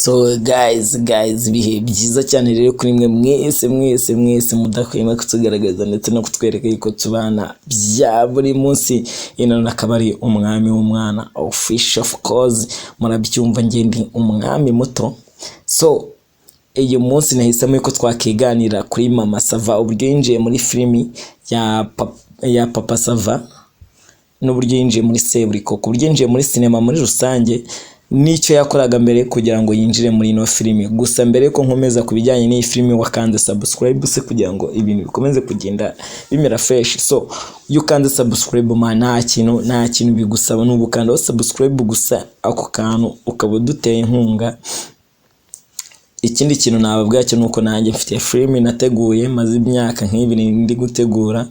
So guys ibihe byiza cyane rero kuri mwe mwese mudahwema kutugaragaza ndetse no kutwereka yuko tubana bya buri munsi. Ino nakabari umwami w'umwana official, of course murabyumva nge ndi umwami muto. So uyu munsi nahisemo yuko twakiganira kuri Mama Sava, uburyo yinjiye muri filimi ya Papa Sava n'uburyo yinjiye muri Seburikoko, uburyo yinjiye muri sinema muri rusange nicyo yakoraga mbere kugira ngo yinjire muri ino filimi. Gusa mbere ko nkomeza kubijyanye n'iyi filimi wakanze subscribe se kugira ngo ibintu bikomeze kugenda bimera fresh. So you can subscribe nta kintu bigusaba n'ubukanda subscribe gusa, ako kantu ukaba duteye inkunga. Ikindi kintu nababwira cyo nuko nanjye mfite filimi nateguye maze imyaka nk'ibiri ndi gutegura,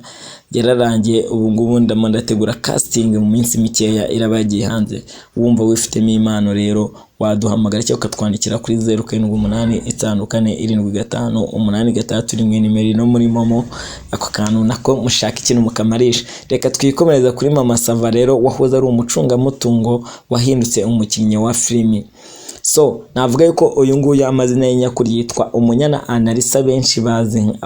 yararangiye. Ubu ngubu ndategura casting mu minsi mikeya irabagiye hanze. Wumva wifitemo impano rero waduhamagara cyangwa ukatwandikira kuri 0785745831 nimero no muri momo. Ako kantu nako mushaka ikintu mukamarisha. Reka twikomereza kuri Mama Sava rero, wahoze ari umucungamutungo wahindutse umukinnyi wa filimi. So navuga yuko uyu nguyu amazina ye nyakuri yitwa Umunyana Analisa, benshi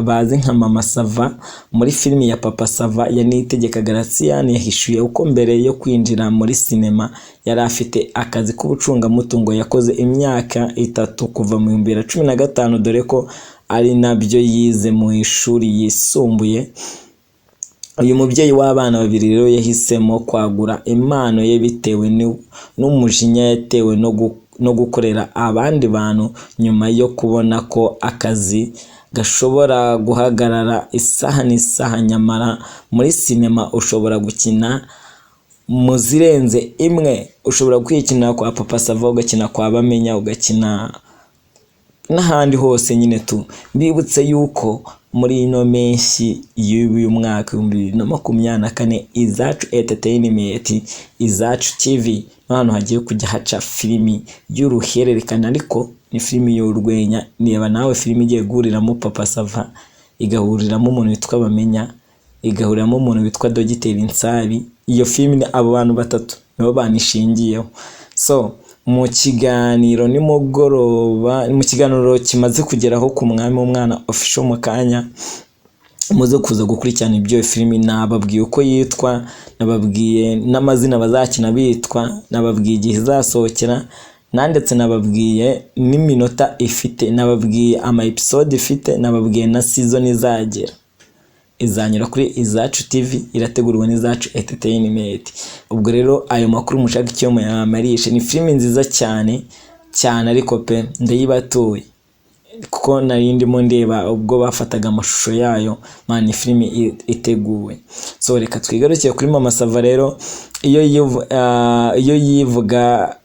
bazi nka Mama Sava. Muri filimi ya Papa Sava ya Niyitegeka Gratien yahishuye uko mbere yo kwinjira muri sinema yari afite akazi k'ubucungamutungo yakoze imyaka 3 kuva mu 2015, dore ko ari nabyo yize mu ishuri yisumbuye. Uyu mubyeyi w'abana babiri rero yahisemo kwagura impano ye bitewe n'umujinya yatewe no gukorera abandi bantu, nyuma yo kubona ko akazi gashobora guhagarara isaha n'isaha. Nyamara muri sinema ushobora gukina mu zirenze imwe. Ushobora kwikina kwa Papa Sava, ugakina kwa Bamenya, ugakina n'ahandi hose nyine tu. Mbibutse yuko muri ino menshi y'uyu mwaka 2024 Izacu Entertainment, Izacu TV hano hagiye kujya haca filimi y'uruhererekane, ariko ni filimi y'urwenya. Niba nawe filimi igiye guhuriramo Papa Sava, igahuriramo umuntu witwa Bamenya, igahuriramo umuntu witwa Dogiteri Nsabi, iyo filimi abo bantu batatu nibo banishingiyeho. So mu kiganiro nimugoroba, mu kiganiro kimaze kugeraho ku mwami w'umwana official mu kanya muze kuza gukurikirana ibyo filimi. Nababwiye uko yitwa, nababwiye n'amazina bazakina bitwa, nababwiye igihe izasohokera, ndetse nababwiye n'iminota ifite, nababwiye ama episode ifite, nababwiye na season izagera. Izanyura kuri Izacu TV, irategurwa n'Izacu Entertainment. Ubwo rero ayo makuru mushaka icyo muyamarishe. Ni filimi nziza cyane ariko pe ndayibatuye kuko nari ndimo ndeba ubwo bafataga amashusho yayo. Man, filimi iteguwe. So reka twigarukiye kuri Mama Sava rero. Iyo yivuga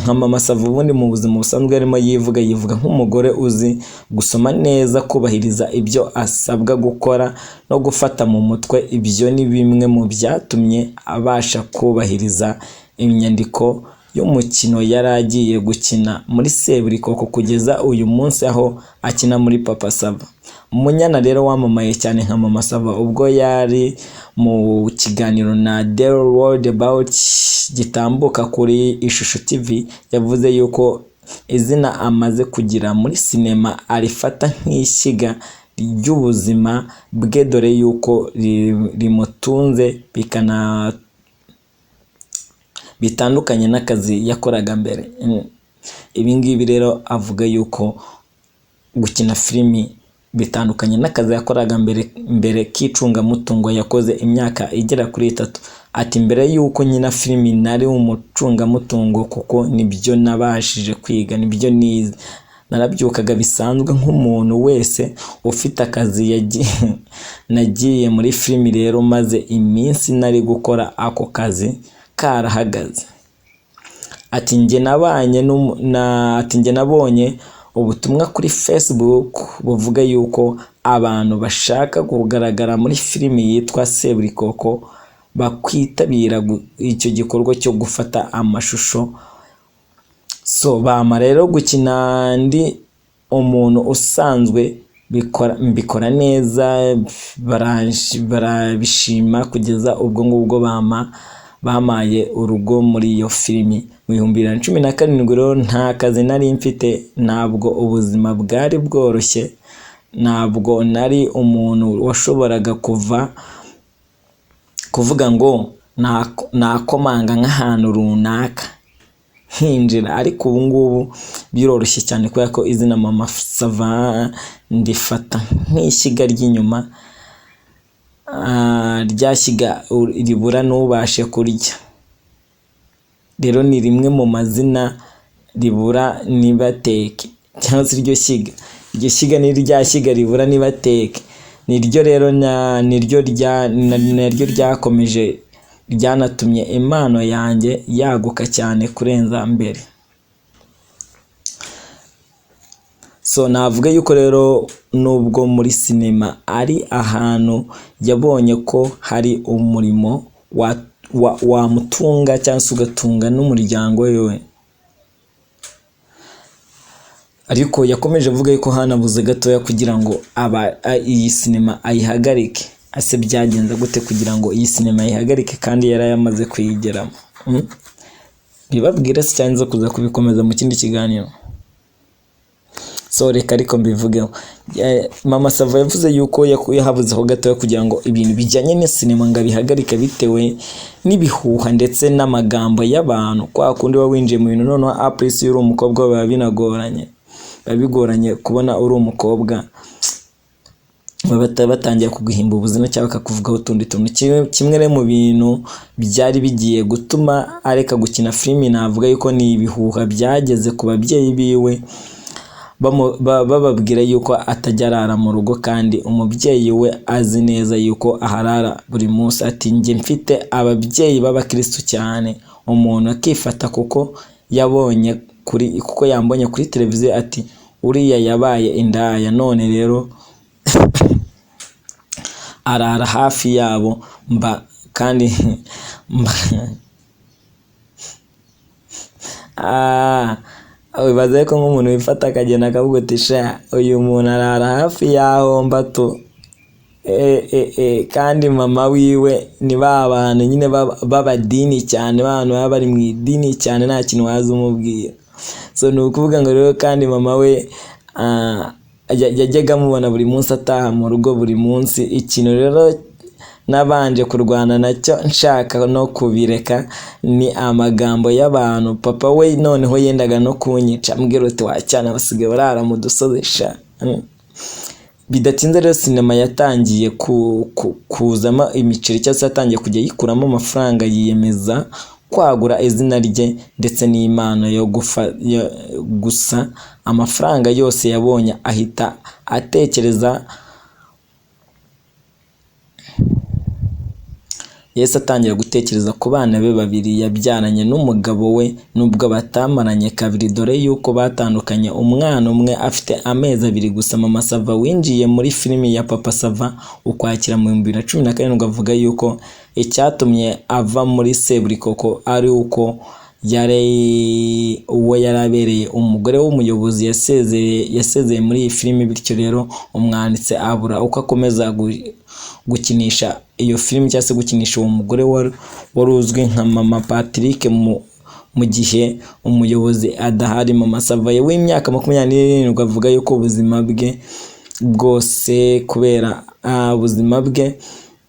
nka Mama Sava, ubundi mu buzima busanzwe arimo yivuga nk'umugore uzi gusoma neza, kubahiriza ibyo asabwa gukora no gufata mu mutwe. Ibyo ni bimwe mu byatumye abasha kubahiriza inyandiko y'umukino yari agiye gukina muri Seburikoko kugeza uyu munsi aho akina muri Papa Sava. Umunyana rero wamamaye cyane nka Mama Sava ubwo yari mu kiganiro na The World About gitambuka kuri Ishusho TV, yavuze yuko izina amaze kugira muri sinema arifata nk'ishyiga ry'ubuzima bwe, dore yuko rimutunze bitandukanye n'akazi yakoraga mbere. Ibi ngibi rero avuga yuko gukina filimi bitandukanye n'akazi yakoraga mbere k'icungamutungo yakoze imyaka igera kuri 3. Ati mbere yuko nyina filimi nari umucungamutungo kuko nibyo nabashije kwiga, nibyo nize. Narabyukaga bisanzwe nk'umuntu wese ufite akazi. Nagiye muri filimi rero maze iminsi nari gukora ako kazi karahagaze. Ati nge nabonye ubutumwa kuri Facebook buvuga yuko abantu bashaka kugaragara muri filimi yitwa Seburikoko bakwitabira icyo gikorwa cyo gufata amashusho. So bama rero gukina ndi umuntu usanzwe mbikora neza, barabishima kugeza ubwo ngubwo bamaye urugo muri iyo filimi. Mu 2017 rero nta kazi nari mfite, ntabwo ubuzima bwari bworoshye, ntabwo nari umuntu washoboraga kuvuga ngo nakomanga nk'ahantu runaka hinjira, ariko ubu ngubu biroroshye cyane kubera ko izina Mama Sava ndifata nk'ishyiga ry'inyuma, ryashyiga ribura n'ubashe kurya. Rero ni rimwe mu mazina ribura nibateke, cyangwa se iryo shyiga ni rya shyiga ribura nibateke. Niryo rero naryo ryakomeje ryanatumye impano yanjye yaguka cyane kurenza mbere. So navuga yuko rero nubwo muri sinema ari ahantu yabonye ko hari umurimo wamutunga cyangwa se ugatunga n'umuryango we, ariko yakomeje avuga yuko hanabuze gatoya kugira ngo iyi sinema ayihagarike. Ase byagenze gute kugira ngo iyi sinema ayihagarike kandi yarayamaze kuyigeramo? Bibabwira se cyane zo kuza kubikomeza mu kindi kiganiro. So reka ariko mbivugeho. Mama Sava yavuze yuko yahabuzeho gatoya kugira ngo ibintu bijyanye na sinema ngo bihagarike bitewe n'ibihuha ndetse n'amagambo y'abantu. Kwa kundi winjiye mu bintu noneho apurisi uri umukobwa biba bigoranye kubona uri umukobwa, batangiye kuguhimba ubuzima cyangwa bakakuvugaho utundi tuntu. Kimwe rero mu bintu byari bigiye gutuma areka gukina filimi, navuga yuko ni ibihuha byageze ku babyeyi biwe bababwira yuko atajya arara mu rugo, kandi umubyeyi we azi neza yuko aharara buri munsi. Ati njye mfite ababyeyi b'abakristo cyane, umuntu akifata kuko yambonye kuri televiziyo, ati uriya yabaye indaya, none rero arara hafi yabo kandi wibaze ko nk'umuntu wifata akagenda akavuga ati sha uyu muntu arara hafi yaho mbato, kandi mama wiwe ni bantu nyine b'abadini cyane, abantu baba bari mu idini cyane, nta kintu waza umubwira. So ni ukuvuga ngo rero kandi mama we yajyaga amubona buri munsi ataha mu rugo buri munsi. Ikintu rero nabanje kurwana nacyo nshaka no kubireka ni amagambo y'abantu. Papa we noneho yendaga no kunyica, ambwira ati wacyana basigaye barara mu dusozi sha. Bidatinze rero sinema yatangiye kuzama imiceri, cyangwa se yatangiye kujya yikuramo amafaranga, yiyemeza kwagura izina rye ndetse n'impano yo gusa amafaranga yose yabonye ahita atekereza Yesu atangira gutekereza ku bana be babiri yabyaranye n'umugabo we, nubwo batamaranye kabiri, dore yuko batandukanye umwana umwe afite amezi 2 gusa. Mama Sava winjiye muri filimi ya Papa Sava Ukwakira mu 2017 avuga yuko icyatumye ava muri Seburikoko ari uko yarabereye umugore w'umuyobozi yasezeye muri iyi filimi, bityo rero umwanditsi abura uko akomeza gukinisha iyo filimi cyangwa se gukinisha uwo mugore wari uzwi nka Mama Patrick mu gihe umuyobozi adahari. Mama Sava w'imyaka 27 avuga yuko ubuzima bwe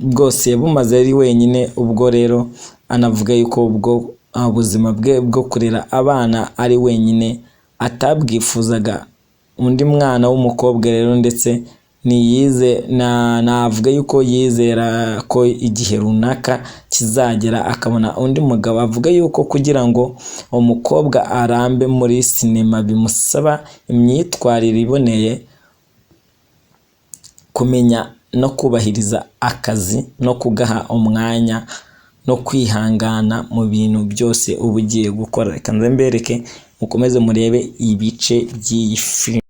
bwose yabumaze ari wenyine. Ubwo rero anavuga yuko ubwo ubuzima bwe bwo kurera abana ari wenyine atabwifuzaga undi mwana w'umukobwa rero, ndetse navuga yuko yizera ko igihe runaka kizagera akabona undi mugabo. Avuga yuko kugira ngo umukobwa arambe muri sinema bimusaba imyitwarire iboneye, kumenya no kubahiriza akazi no kugaha umwanya no kwihangana mu bintu byose uba ugiye gukora. Reka nze mbereke mukomeze murebe ibice by'iyi filime.